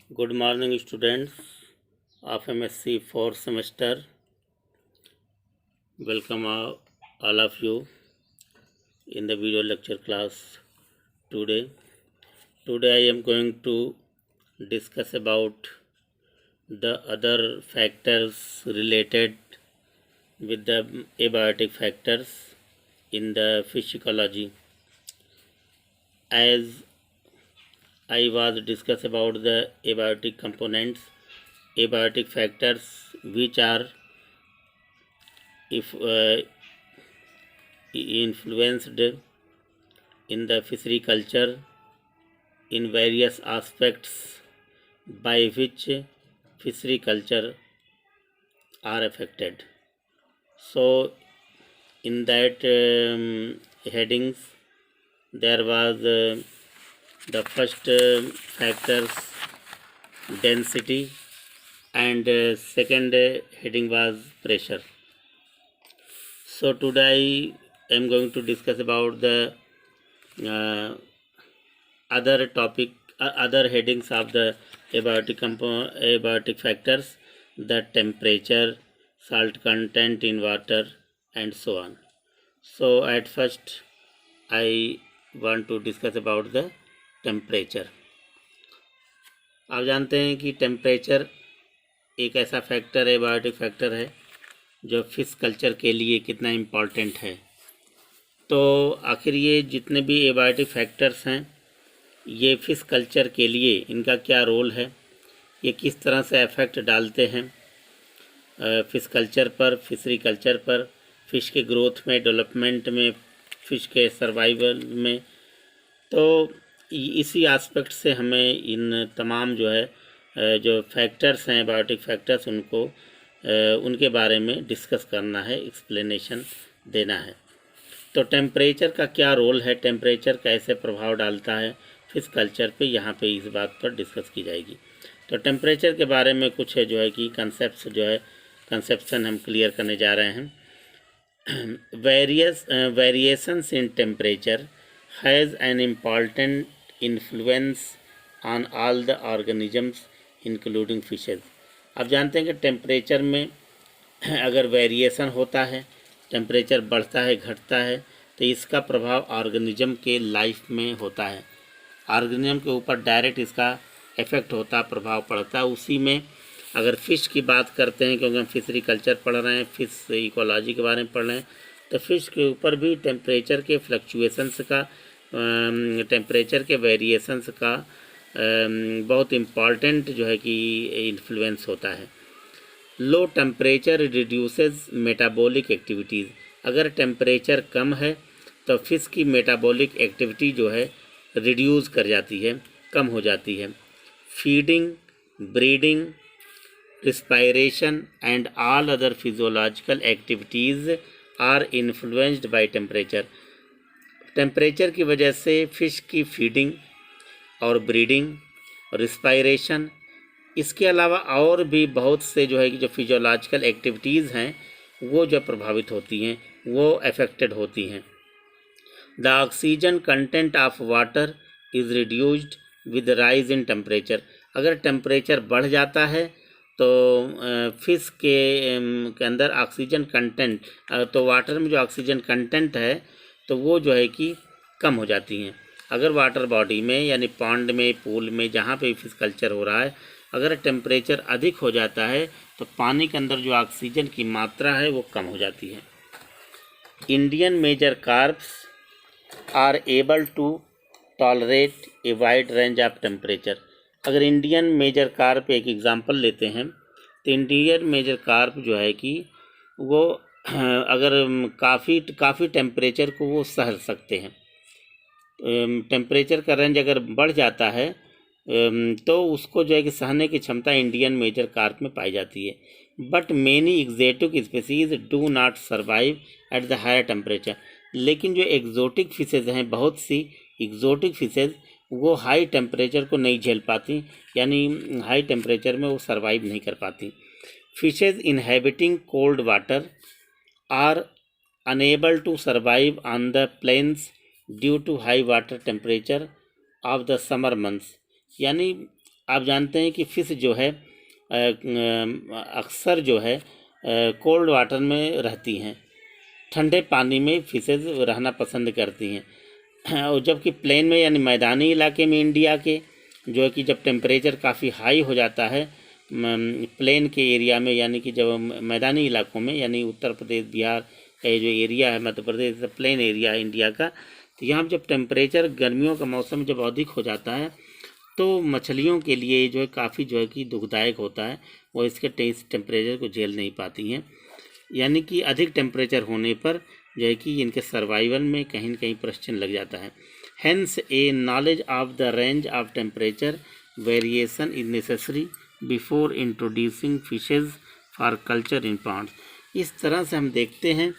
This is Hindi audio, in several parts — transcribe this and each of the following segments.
Good morning, students of MSc 4th semester. Welcome all of you in the video lecture class today. Today I am going to discuss about the other factors related with the abiotic factors in the fish ecology. As I was discuss about the abiotic components, abiotic factors which are if influenced in the fishery culture in various aspects by which fishery culture are affected. So in that headings there was the first factors density, and second heading was pressure. So today I am going to discuss about the other headings of the abiotic factors, the temperature, salt content in water, and so on. So at first I want to discuss about the temperature. आप जानते हैं कि टेम्परेचर एक ऐसा फैक्टर है, एबायोटिक फैक्टर है, जो फिश कल्चर के लिए कितना इम्पॉर्टेंट है। तो आखिर ये जितने भी एबायोटिक फैक्टर्स हैं, ये फिश कल्चर के लिए इनका क्या रोल है, ये किस तरह से इफ़ेक्ट डालते हैं फिश कल्चर पर, फिशरी कल्चर पर, फ़िश के ग्रोथ में, डेवलपमेंट में, फ़िश के सर्वाइवल में। तो इसी एस्पेक्ट से हमें इन तमाम जो फैक्टर्स हैं, बायोटिक फैक्टर्स, उनके बारे में डिस्कस करना है, एक्सप्लेनेशन देना है। तो टेम्परेचर का क्या रोल है, टेम्परेचर कैसे प्रभाव डालता है फिश कल्चर पे, यहाँ पे इस बात पर डिस्कस की जाएगी। तो टेम्परेचर के बारे में कुछ कि कंसेप्शन हम क्लियर करने जा रहे हैं। Variations in temperature has an important influence on all the organisms including fishes. आप जानते हैं कि टेम्परेचर में अगर वेरिएशन होता है, टेम्परेचर बढ़ता है, घटता है, तो इसका प्रभाव ऑर्गेनिज्म के लाइफ में होता है, ऑर्गेनिज्म के ऊपर डायरेक्ट इसका इफेक्ट होता, प्रभाव पड़ता है। उसी में अगर फ़िश की बात करते हैं, क्योंकि हम फिशरी कल्चर पढ़ रहे हैं, फिश इकोलॉजी के बारे में पढ़ रहे हैं, तो फ़िश के ऊपर भी टेम्परेचर के फ्लक्चुएशंस का, टेम्परेचर के वेरिएशंस का बहुत इम्पॉर्टेंट इन्फ्लुएंस होता है। Low temperature reduces metabolic activities. अगर टेम्परेचर कम है तो फिश की मेटाबॉलिक एक्टिविटी रिड्यूस कर जाती है, कम हो जाती है। Feeding, breeding, respiration and all other physiological activities are influenced by temperature. Temperature की वजह से फ़िश की फीडिंग और ब्रीडिंग, रिस्पायरेशन, इसके अलावा और भी बहुत से जो फिजियोलॉजिकल एक्टिविटीज़ हैं, वो जो प्रभावित होती हैं, वो अफेक्टेड होती हैं। The oxygen content of water is reduced with rise in temperature. अगर टेम्परेचर बढ़ जाता है तो फिश के अंदर ऑक्सीजन कंटेंट, तो वाटर में जो ऑक्सीजन कंटेंट है तो वो कि कम हो जाती हैं। अगर वाटर बॉडी में यानी पॉन्ड में, पूल में, जहाँ पे फिश कल्चर हो रहा है, अगर टेम्परेचर अधिक हो जाता है तो पानी के अंदर जो ऑक्सीजन की मात्रा है वो कम हो जाती है। Indian major carps are able to tolerate a wide range of temperature. अगर इंडियन मेजर कार्प एक एग्जांपल लेते हैं, तो इंडियन मेजर कार्प कि वो अगर काफ़ी टेम्परेचर को वो सह सकते हैं। टेम्परेचर का रेंज अगर बढ़ जाता है तो उसको कि सहने की क्षमता इंडियन मेजर कार्प में पाई जाती है। But many exotic species do not survive at the higher temperature. लेकिन जो एक्जोटिक फिशेज़ हैं, बहुत सी एक्जोटिक फिशेज़, वो हाई टेम्परेचर को नहीं झेल पाती, यानी हाई टेम्परेचर में वो सर्वाइव नहीं कर पाती। Fishes inhabiting cold water are unable to survive on the plains due to high water temperature of the summer months. यानी आप जानते हैं कि फ़िश जो है अक्सर जो है कोल्ड वाटर में रहती हैं, ठंडे पानी में फिशेज रहना पसंद करती हैं। और जबकि प्लेन में यानी मैदानी इलाके में इंडिया के जो है कि जब टेम्परेचर काफ़ी हाई हो जाता है प्लेन के एरिया में, यानी कि जब मैदानी इलाकों में, यानी उत्तर प्रदेश बिहार का ये जो एरिया है, मध्य प्रदेश प्लेन एरिया है इंडिया का, तो यहाँ जब टेम्परेचर गर्मियों का मौसम जब अधिक हो जाता है तो मछलियों के लिए जो है काफ़ी जो है कि दुखदायक होता है, वो इसके टेम्परेचर को झेल नहीं पाती हैं। यानी कि अधिक टेम्परेचर होने पर जो है कि इनके सर्वाइवल में कहीं न कहीं प्रश्न लग जाता है। Hence a knowledge of the range of temperature variation is necessary before introducing fishes for culture in ponds. इस तरह से हम देखते हैं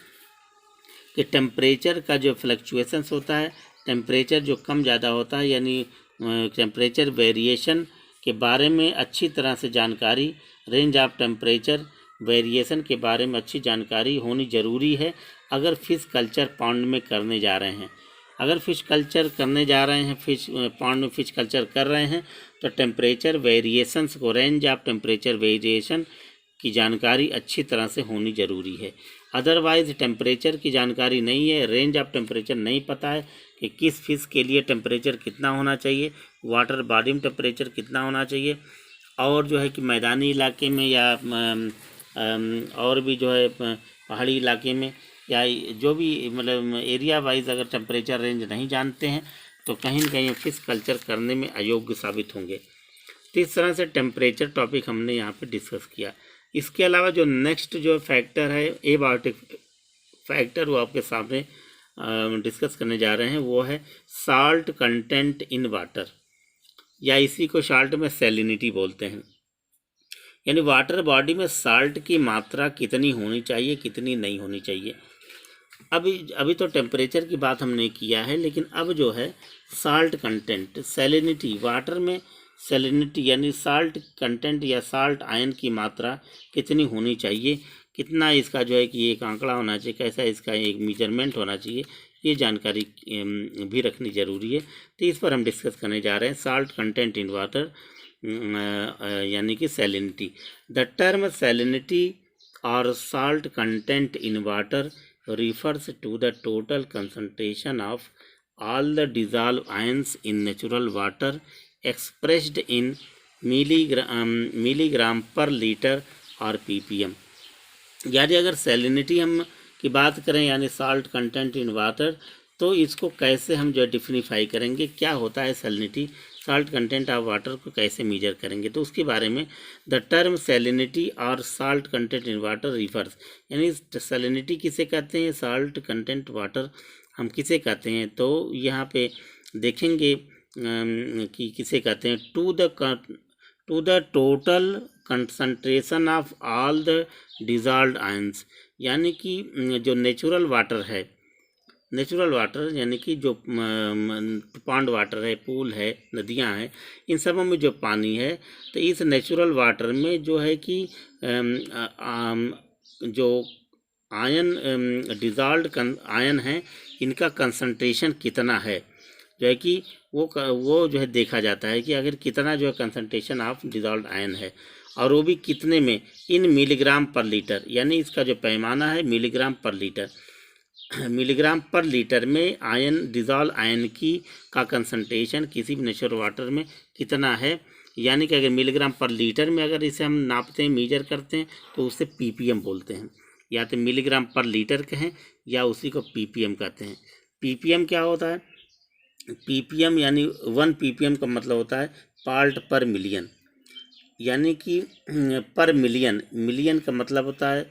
कि टेम्परेचर का जो फ्लक्चुएशंस होता है, टेम्परेचर जो कम ज़्यादा होता है, यानी टेम्परेचर वेरिएशन के बारे में अच्छी तरह से जानकारी, रेंज ऑफ टेम्परेचर वेरिएशन के बारे में अच्छी जानकारी होनी ज़रूरी है अगर फ़िश कल्चर पॉन्ड में करने जा रहे हैं। अगर फ़िश कल्चर करने जा रहे हैं, फिश पॉन्ड में फ़िश कल्चर कर रहे हैं, तो टेम्परेचर वेरिएशंस को, रेंज ऑफ टेम्परेचर वेरिएशन की जानकारी अच्छी तरह से होनी ज़रूरी है। अदरवाइज़ टेम्परेचर की जानकारी नहीं है, रेंज ऑफ टेम्परेचर नहीं पता है कि किस फिश के लिए टेम्परेचर कितना होना चाहिए, वाटर बॉडी में टेम्परेचर कितना होना चाहिए, और जो है कि मैदानी इलाके में या और भी जो है पहाड़ी इलाके में या जो भी मतलब एरिया वाइज अगर टेम्परेचर रेंज नहीं जानते हैं तो कहीं न कहीं फिश कल्चर करने में अयोग्य साबित होंगे। तो इस तरह से टेम्परेचर टॉपिक हमने यहाँ पे डिस्कस किया। इसके अलावा जो नेक्स्ट जो फैक्टर है, एबायोटिक फैक्टर, वो आपके सामने डिस्कस करने जा रहे हैं, वो है साल्ट कंटेंट इन वाटर, या इसी को साल्ट में सैलिनिटी बोलते हैं। यानी वाटर बॉडी में साल्ट की मात्रा कितनी होनी चाहिए, कितनी नहीं होनी चाहिए। अभी तो टेम्परेचर की बात हमने किया है, लेकिन अब जो है साल्ट कंटेंट, सैलिनिटी, वाटर में सैलिनिटी यानी साल्ट कंटेंट या साल्ट आयन की मात्रा कितनी होनी चाहिए, कितना इसका जो है कि एक आंकड़ा होना चाहिए, कैसा इसका एक मेजरमेंट होना चाहिए, ये जानकारी भी रखनी ज़रूरी है। तो इस पर हम डिस्कस करने जा रहे हैं साल्ट कंटेंट इन वाटर, यानी कि सैलिनिटी। द टर्म सैलिनिटी और salt content in water refers to the total concentration of all the dissolved ions in natural water expressed in milligram per liter और ppm। यानी अगर सैलिनिटी हम की बात करें यानी साल्ट कंटेंट इन वाटर, तो इसको कैसे हम जो डिफिनीफाई करेंगे, क्या होता है salinity, salt content of water को कैसे मेजर करेंगे, तो उसके बारे में द टर्म सैलिनिटी और salt content in water refers, यानी सैलिनिटी किसे कहते हैं, साल्ट कंटेंट वाटर हम किसे कहते हैं, तो यहाँ पे देखेंगे कि किसे कहते हैं, to the total concentration of all the dissolved ions, यानी कि जो नेचुरल वाटर है, नेचुरल वाटर यानी कि जो पॉन्ड वाटर है, पूल है, नदियां हैं, इन सबों में जो पानी है, तो इस नेचुरल वाटर में जो है कि जो आयन डिजॉल्व्ड आयन है, इनका कंसंट्रेशन कितना है, जो है कि वो जो है देखा जाता है कि अगर कितना जो है कंसंट्रेशन ऑफ डिजॉल्व्ड आयन है, और वो भी कितने में, इन मिलीग्राम पर लीटर, यानी इसका जो पैमाना है milligram per litre, milligram per litre में आयन, डिजॉल्व आयन की का कंसंट्रेशन किसी भी नेचुरल वाटर में कितना है, यानी कि अगर मिलीग्राम पर लीटर में अगर इसे हम नापते हैं, मेजर करते हैं, तो उसे ppm बोलते हैं, या तो मिलीग्राम पर लीटर कहें या उसी को ppm कहते हैं। ppm क्या होता है, ppm यानी 1 ppm का मतलब होता है पार्ट पर मिलियन, यानी कि पर मिलियन, मिलियन का मतलब होता है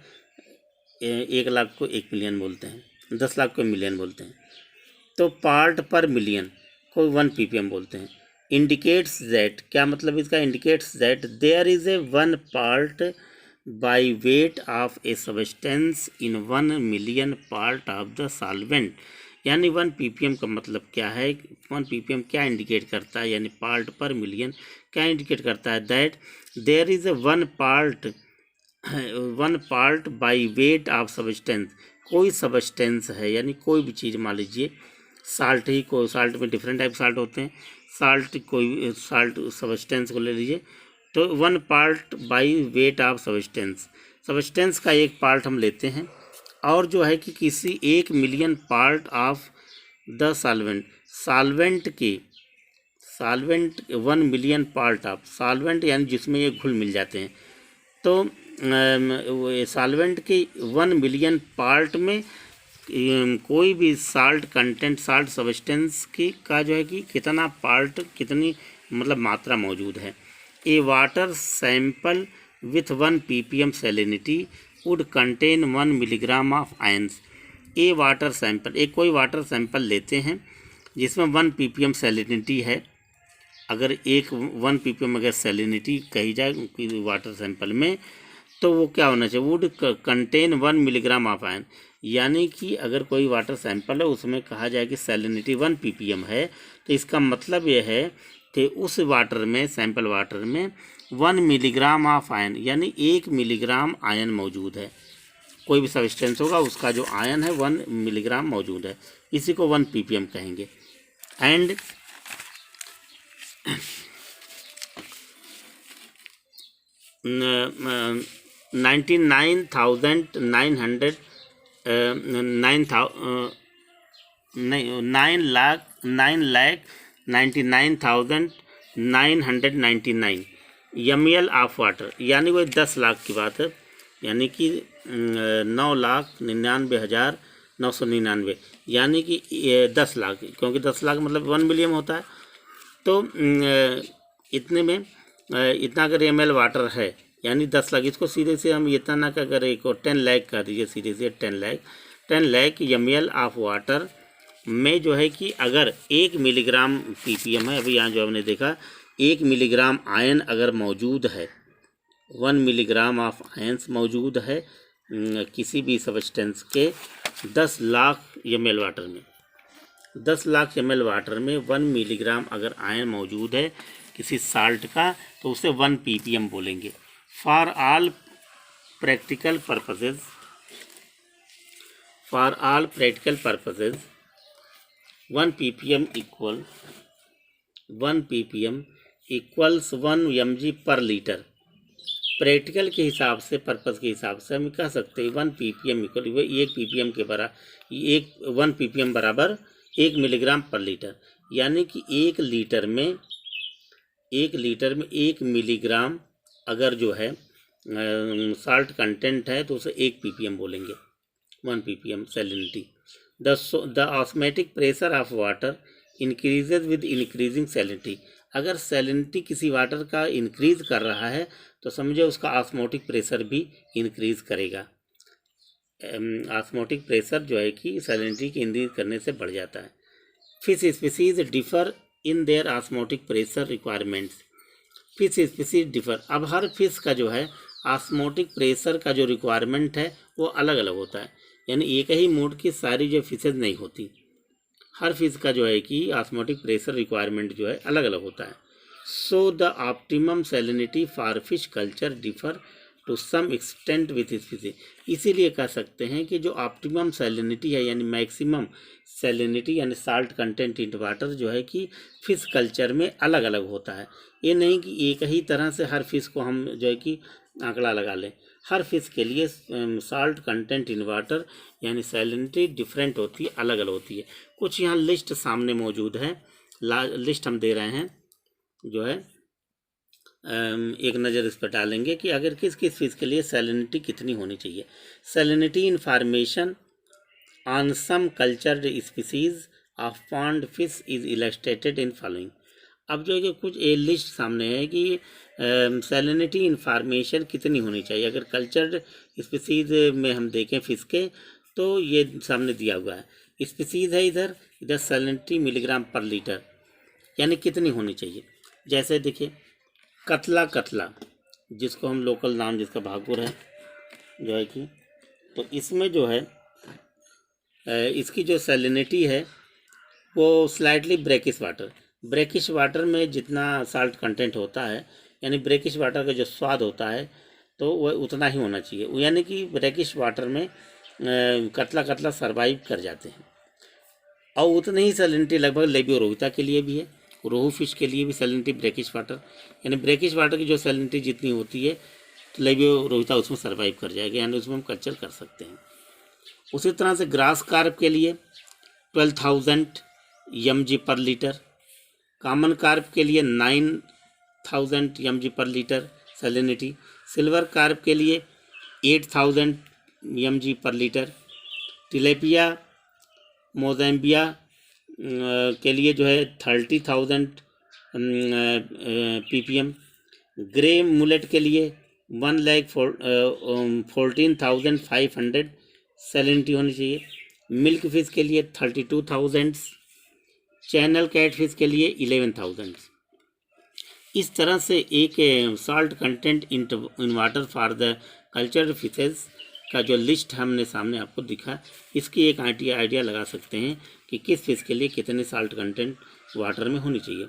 1 लाख को 1 मिलियन बोलते हैं, 10 लाख को मिलियन बोलते हैं, तो पार्ट पर मिलियन को 1 ppm बोलते हैं। इंडिकेट्स दैट, क्या मतलब इसका, indicates that there is a 1 part by weight of a substance in 1 million part of the solvent, यानी 1 ppm का मतलब क्या है, 1 ppm क्या इंडिकेट करता है, यानी पार्ट पर मिलियन क्या इंडिकेट करता है, that there is a 1 part by weight of substance, कोई सब्सटेंस है, यानी कोई भी चीज़, मान लीजिए साल्ट ही, कोई साल्ट में डिफरेंट टाइप साल्ट होते हैं, कोई साल्ट सब्सटेंस को ले लीजिए, तो 1 part by wait of substance का 1 पार्ट हम लेते हैं, और जो है कि किसी 1 million part of the solvent 1 million part of solvent, यानी जिसमें ये घुल मिल जाते हैं, तो सॉल्वेंट के 1 मिलियन पार्ट में कोई भी साल्ट सब्सटेंस की का जो है कि कितना पार्ट, कितनी मतलब मात्रा मौजूद है। A water sample with 1 ppm salinity would contain 1 milligram of ions. A water sample, एक कोई वाटर सैंपल लेते हैं जिसमें 1 ppm सैलिनिटी है। अगर 1 ppm अगर सैलिनिटी कही जाए वाटर सैंपल में, तो वो क्या होना चाहिए, would contain 1 milligram of ion. यानी कि अगर कोई वाटर सैंपल है उसमें कहा जाए कि सैलिनिटी 1 ppm है, तो इसका मतलब यह है कि उस वाटर में, सैंपल वाटर में 1 मिलीग्राम ऑफ आयन, यानी 1 मिलीग्राम आयन मौजूद है। कोई भी सब्सटेंस होगा उसका जो आयन है 1 मिलीग्राम मौजूद है, इसी को 1 ppm कहेंगे। एंड 9,99,999 ml ऑफ वाटर, यानी वो 10 लाख की बात है, यानी कि 9,99,999, यानी कि 10 लाख, क्योंकि 10 लाख मतलब 1 मिलियन होता है। तो इतने में इतना अगर ml वाटर है यानी 10 लाख, इसको सीधे से हम इतना ना अगर एक 10 लाख कर दीजिए, सीधे से 10 लाख ml ऑफ वाटर में जो है कि अगर 1 मिलीग्राम ppm है, अभी यहाँ जो हमने देखा 1 मिलीग्राम आयन अगर मौजूद है, 1 मिलीग्राम ऑफ आयंस मौजूद है किसी भी सब्सटेंस के 10 लाख ml वाटर में, 10 लाख ml वाटर में 1 मिलीग्राम अगर आयन मौजूद है किसी साल्ट का, तो उसे 1 ppm बोलेंगे। For all practical purposes 1 ppm equals 1 mg पर लीटर। प्रैक्टिकल के हिसाब से, पर्पस के हिसाब से हम कह सकते हैं 1 ppm इक्वल 1 ppm के बराबर, 1 ppm बराबर 1 मिलीग्राम पर लीटर, यानी कि 1 लीटर में 1 मिलीग्राम अगर जो है साल्ट कंटेंट है तो उसे 1 ppm बोलेंगे, 1 ppm salinity. The osmotic pressure of water increases with increasing salinity. अगर सैलिनिटी किसी वाटर का इंक्रीज कर रहा है तो समझे उसका ऑस्मोटिक प्रेशर भी इंक्रीज करेगा। ऑस्मोटिक प्रेशर जो है कि सैलिनिटी के इंक्रीज करने से बढ़ जाता है। Fish species differ in their osmotic pressure requirements. Fish species differ, अब हर फिश का जो है ऑस्मोटिक प्रेशर का जो रिक्वायरमेंट है वो अलग अलग होता है, यानी एक ही मोड की सारी जो फिशेज नहीं होती, हर फिश का जो है कि ऑस्मोटिक प्रेशर रिक्वायरमेंट जो है अलग अलग होता है। So the optimum salinity for fish culture differ to some extent with species. इसीलिए कह सकते हैं कि जो ऑप्टिमम सैलिनिटी है यानी मैक्सिमम सैलिनिटी यानी साल्ट कंटेंट इन वाटर जो है कि फिश कल्चर में अलग अलग होता है। ये नहीं कि एक ही तरह से हर फिश को हम जो है कि आंकड़ा लगा लें, हर फिश के लिए साल्ट कंटेंट इन वाटर यानी सैलिनिटी डिफरेंट होती है, अलग अलग होती है। कुछ यहाँ लिस्ट सामने मौजूद है, लिस्ट हम दे रहे हैं जो है, एक नज़र इस पर डालेंगे कि अगर किस किस फिश के लिए सैलिनिटी कितनी होनी चाहिए। Salinity information on some cultured species of pond fish is illustrated in following. अब जो है कि कुछ ए लिस्ट सामने है कि सैलिनिटी इन्फॉर्मेशन कितनी होनी चाहिए। अगर कल्चर्ड स्पीसीज में हम देखें फिश के तो ये सामने दिया हुआ है, स्पीसीज है इधर सैलिनिटी मिलीग्राम पर लीटर यानी कितनी होनी चाहिए। जैसे देखिए कतला जिसको हम लोकल नाम जिसका भाकुर है जो है कि, तो इसमें जो है इसकी जो सैलिनिटी है वो स्लाइटली ब्रेकिश वाटर में जितना साल्ट कंटेंट होता है यानी ब्रेकिश वाटर का जो स्वाद होता है तो वह उतना ही होना चाहिए, यानी कि ब्रेकिश वाटर में कतला सर्वाइव कर जाते हैं। और उतनी ही सैलिनिटी लगभग लेबियोरोहिता के लिए भी है, रोहू फिश के लिए भी सैलिनिटी ब्रेकिश वाटर, यानी ब्रेकिश वाटर की जो सैलिनिटी जितनी होती है तो लेबियो रोहिता उसमें सर्वाइव कर जाएगा, यानी उसमें हम कल्चर कर सकते हैं। उसी तरह से ग्रास कार्प के लिए 12,000 mg पर लीटर, कॉमन कार्प के लिए 9,000 mg पर लीटर सैलिनिटी, सिल्वर कार्प के लिए 8,000 mg पर लीटर, टिलेपिया मोज़ेम्बिया के लिए जो है 30,000 ppm, ग्रे मुलेट के लिए 1,14,500 सैलिनिटी होनी चाहिए, मिल्क फिश के लिए 32,000, चैनल कैट फिश के लिए 11,000। इस तरह से एक salt content in water for the cultured fishes का जो लिस्ट हमने सामने आपको दिखा, इसकी एक आइडिया लगा सकते हैं कि किस फिश के लिए कितने साल्ट कंटेंट वाटर में होनी चाहिए।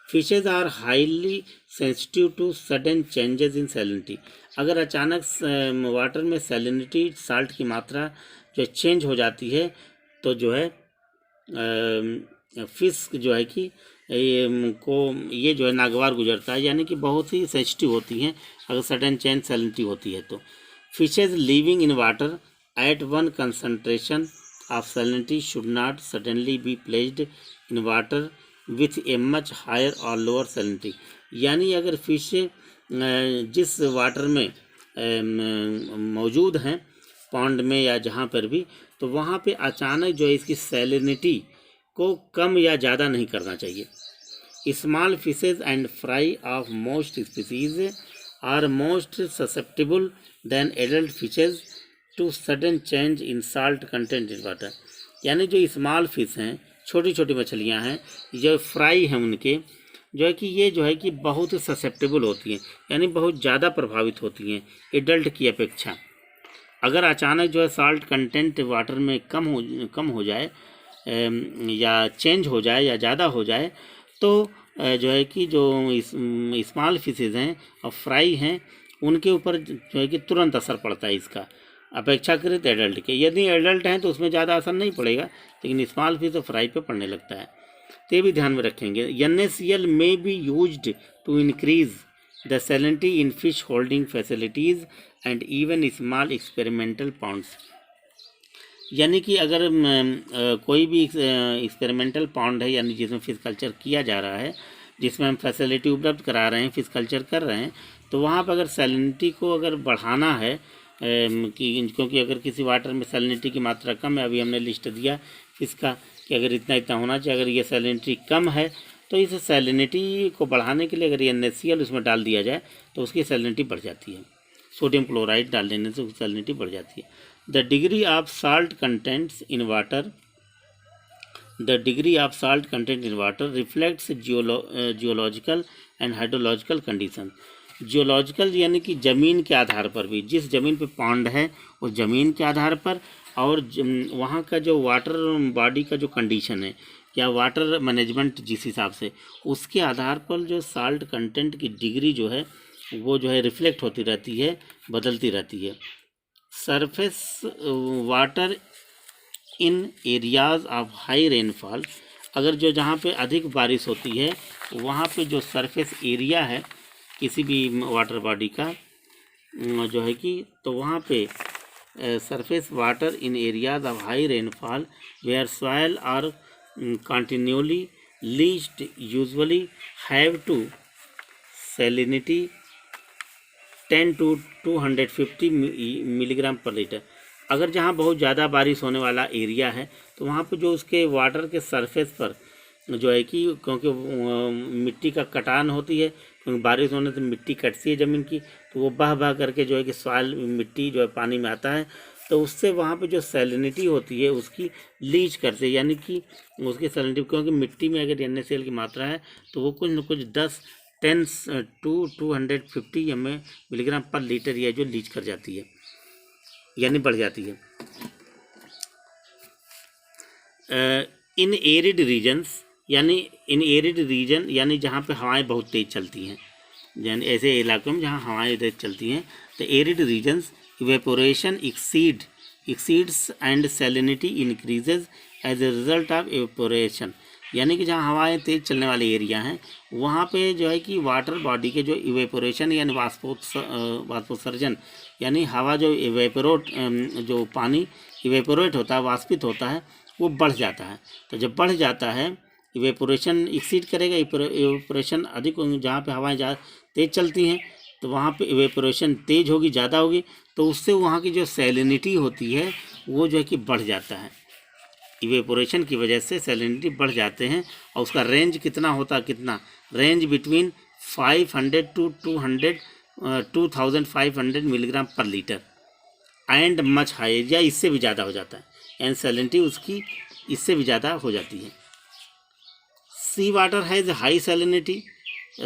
Fishes are highly sensitive to sudden changes in salinity. अगर अचानक वाटर में सैलिनिटी साल्ट की मात्रा जो चेंज हो जाती है तो जो है फिश जो है कि ये जो है नागवार गुजरता है, यानी कि बहुत ही सेंसिटिव होती हैं अगर सडन चेंज सैलिनिटी होती है तो। Fishes living in water at one concentration of salinity should not suddenly be placed in water with a much higher और लोअर सैलिनिटी, यानी अगर फिश जिस वाटर में मौजूद हैं पॉन्ड में या जहाँ पर भी, तो वहाँ पे अचानक जो है इसकी सैलिनिटी को कम या ज़्यादा नहीं करना चाहिए। Small fishes and fry of most species are most susceptible then adult fishes to sudden change in salt content in water, यानी जो स्मॉल फिश हैं, छोटी छोटी मछलियां हैं, जो फ्राई हैं उनके जो है कि ये जो है कि बहुत ही ससेप्टेबल होती हैं, यानी बहुत ज़्यादा प्रभावित होती हैं एडल्ट की अपेक्षा। अगर अचानक जो है साल्ट कंटेंट वाटर में कम हो जाए या चेंज हो जाए या ज़्यादा हो जाए तो जो है कि जो स्मॉल फिशेज हैं और फ्राई हैं उनके ऊपर जो है कि तुरंत असर पड़ता है इसका अपेक्षाकृत एडल्ट के। यदि एडल्ट हैं तो उसमें ज़्यादा असर नहीं पड़ेगा, लेकिन स्मॉल फिश और फ्राई पे पड़ने लगता है, तो ये भी ध्यान में रखेंगे। NaCl may be used to increase the salinity in fish holding facilities and even small experimental ponds, यानी कि अगर कोई भी एक्सपेरिमेंटल पॉन्ड है यानी जिसमें फिश कल्चर किया जा रहा है, जिसमें हम फैसिलिटी उपलब्ध करा रहे हैं, फिश कल्चर कर रहे हैं, तो वहाँ पर अगर सैलिनिटी को अगर बढ़ाना है क्योंकि अगर किसी वाटर में सैलिनिटी की मात्रा कम है, अभी हमने लिस्ट दिया फिश का कि अगर इतना होना चाहिए, अगर ये सैलिनिटी कम है तो इस सैलिनिटी को बढ़ाने के लिए अगर NaCl उसमें डाल दिया जाए तो उसकी सैलिनिटी बढ़ जाती है। सोडियम क्लोराइड डाल देने से उसकी सैलिनिटी बढ़ जाती है। The degree of salt content in water reflects geological and hydrological conditions. Geological यानी कि ज़मीन के आधार पर भी, जिस ज़मीन पे पॉन्ड है उस ज़मीन के आधार पर, और वहाँ का जो वाटर बॉडी का जो कंडीशन है या वाटर मैनेजमेंट जिस हिसाब से, उसके आधार पर जो साल्ट कंटेंट की डिग्री जो है वो जो है रिफ्लेक्ट होती रहती है, बदलती रहती है। Surface water in areas of high rainfall, अगर जो जहाँ पे अधिक बारिश होती है वहाँ पे जो सरफेस एरिया है किसी भी वाटर बॉडी का जो है कि, तो वहाँ पे surface water in areas of high rainfall where soil are continuously leached usually have to salinity 10 to 250 milligram per litre. अगर जहाँ बहुत ज़्यादा बारिश होने वाला एरिया है तो वहाँ पे जो उसके वाटर के सरफेस पर जो है कि, क्योंकि मिट्टी का कटान होती है, क्योंकि बारिश होने से मिट्टी कटती है ज़मीन की, तो वो बह करके जो है कि सॉइल मिट्टी जो है पानी में आता है, तो उससे वहाँ पे जो सैलिनिटी होती है उसकी लीच करते हैं, यानी कि उसकी सैलिनिटी, क्योंकि मिट्टी में अगर NaCl की मात्रा है तो वो कुछ न कुछ 10 to 250 मिलीग्राम पर लीटर यह जो लीच कर जाती है यानी बढ़ जाती है। इन एरिड रीजन्स यानी जहाँ पे हवाएं बहुत तेज़ चलती हैं, यानी ऐसे इलाकों में जहाँ हवाएं तेज़ चलती हैं, तो arid regions evaporation exceeds and salinity increases as a result of evaporation, यानी कि जहाँ हवाएं तेज़ चलने वाले एरिया हैं वहाँ पे जो है कि वाटर बॉडी के जो इवेपोरेशन यानी वाष्पोत्सर्जन यानी हवा जो जो पानी इवेपोरेट होता है, वाष्पित होता है, वो बढ़ जाता है। तो जब बढ़ जाता है, इवेपोरेशन एक्सीड करेगा, इवेपोरेशन अधिक होंगे, जहाँ पे हवाएं ज़्यादा तेज़ चलती हैं तो वहाँ पे इवेपोरेशन तेज़ होगी, ज़्यादा होगी, तो उससे वहाँ की जो सैलिनिटी होती है वो जो है कि बढ़ जाता है। इवेपोरेशन की वजह से सैलिनिटी बढ़ जाते हैं और उसका रेंज कितना होता है, कितना range between 500 to 2500 milligram per litre and much high, या इससे भी ज़्यादा हो जाता है, एंड सैलिनिटी उसकी इससे भी ज़्यादा हो जाती है। Sea water has high salinity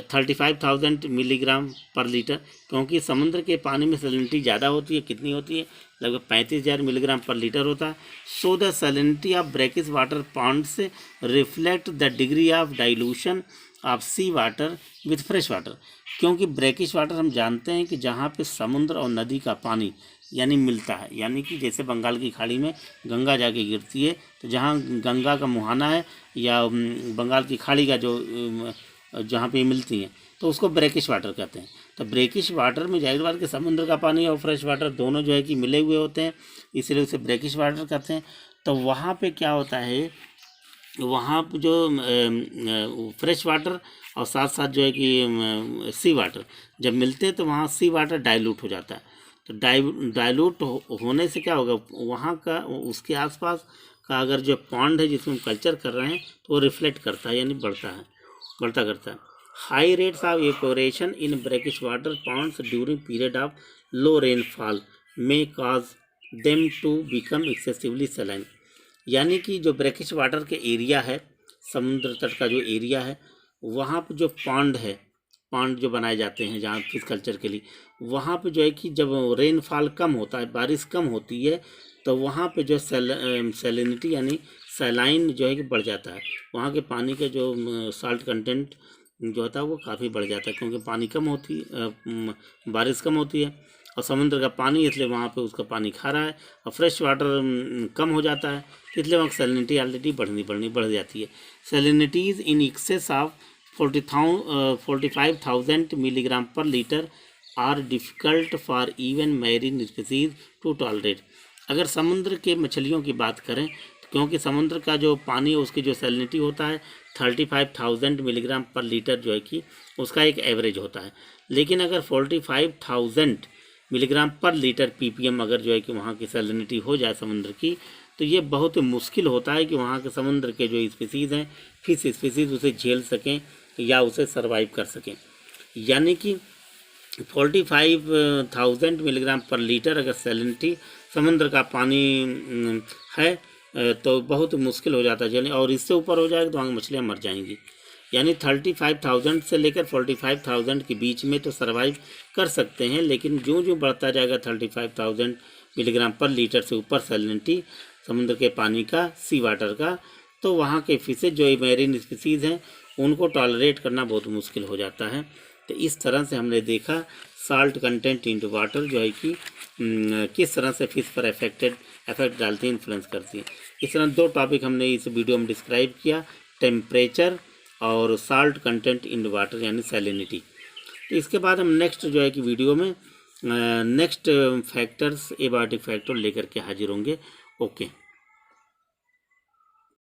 35,000 milligram per litre, क्योंकि समुद्र के पानी में सैलिनिटी ज़्यादा होती है। कितनी होती है? लगभग 35,000 मिलीग्राम पर लीटर होता है। So the salinity of brackish water ponds reflect the degree of dilution of sea water with fresh water, क्योंकि ब्रैकिश वाटर हम जानते हैं कि जहाँ पे समुद्र और नदी का पानी यानी मिलता है, यानी कि जैसे बंगाल की खाड़ी में गंगा जाके गिरती है, तो जहाँ गंगा का मुहाना है या बंगाल की खाड़ी का जो जहाँ पे मिलती हैं तो उसको ब्रैकिश वाटर कहते हैं। तो ब्रैकिश वाटर में जाहिर बात कि समुद्र का पानी और फ्रेश वाटर दोनों जो है कि मिले हुए होते हैं, इसलिए उसे ब्रैकिश वाटर कहते हैं। तो वहाँ पे क्या होता है, वहाँ पे जो फ्रेश वाटर और साथ साथ जो है कि सी वाटर जब मिलते हैं तो वहाँ सी वाटर डाइल्यूट हो जाता है। तो डाइल्यूट होने से क्या होगा, वहाँ का उसके आसपास का अगर जो पॉन्ड है जिसमें हम कल्चर कर रहे हैं तो वो रिफ्लेक्ट करता है, यानी बढ़ता करता है। High rates of evaporation in brackish water ponds during period of low rainfall may cause them to become excessively saline, यानी कि जो ब्रैकिश वाटर के एरिया है, समुद्र तट का जो एरिया है, वहाँ पे जो पॉन्ड जो बनाए जाते हैं जहाँ फिश कल्चर के लिए, वहाँ पे जो है कि जब रेनफॉल कम होता है, बारिश कम होती है, तो वहाँ पे जो सैलिनिटी यानी सैलाइन जो है कि बढ़ जाता है। वहाँ के पानी के जो साल्ट कंटेंट जो होता है वो काफ़ी बढ़ जाता है, क्योंकि पानी कम होती बारिश कम होती है और समुद्र का पानी, इसलिए वहाँ पे उसका पानी खारा है और फ्रेश वाटर कम हो जाता है, इसलिए वहाँ सैलिनिटी ऑलरेडी बढ़ जाती है। Salinities in excess of 45,000 milligram per litre are difficult for even marine species to tolerate. अगर समुद्र के मछलियों की बात करें, क्योंकि समुद्र का जो पानी है उसकी जो सैलिनिटी होता है 35,000 मिलीग्राम पर लीटर जो है कि उसका एक एवरेज होता है, लेकिन अगर 45,000 मिलीग्राम पर लीटर ppm अगर जो है कि वहाँ की सैलिनिटी हो जाए समुद्र की, तो ये बहुत मुश्किल होता है कि वहाँ के समुद्र के जो स्पीसीज़ हैं, फिश स्पीसीज़ उसे झेल सकें या उसे सर्वाइव कर सकें। यानी कि 45,000 मिलीग्राम पर लीटर अगर सैलिनिटी समुद्र का पानी है तो बहुत मुश्किल हो जाता है झेलने, और इससे ऊपर हो जाएगा तो वहाँ मछलियाँ मर जाएंगी। यानी 35,000 से लेकर 45,000 के बीच में तो सर्वाइव कर सकते हैं, लेकिन जो बढ़ता जाएगा 35,000 मिलीग्राम पर लीटर से ऊपर सैलिनिटी समुद्र के पानी का, सी वाटर का, तो वहाँ के फिशेज जो मैरीन स्पीसीज़ हैं उनको टॉलरेट करना बहुत मुश्किल हो जाता है। तो इस तरह से हमने देखा साल्ट कंटेंट इन वाटर जो है कि किस तरह से फिश पर इफेक्ट डालती है, इन्फ्लुएंस करती है। इस तरह दो टॉपिक हमने इस वीडियो में डिस्क्राइब किया, टेम्परेचर और साल्ट कंटेंट इन वाटर यानी सैलिनिटी। तो इसके बाद हम नेक्स्ट जो है कि वीडियो में नेक्स्ट फैक्टर्स एबायोटिक फैक्टर लेकर के हाजिर होंगे। ओके।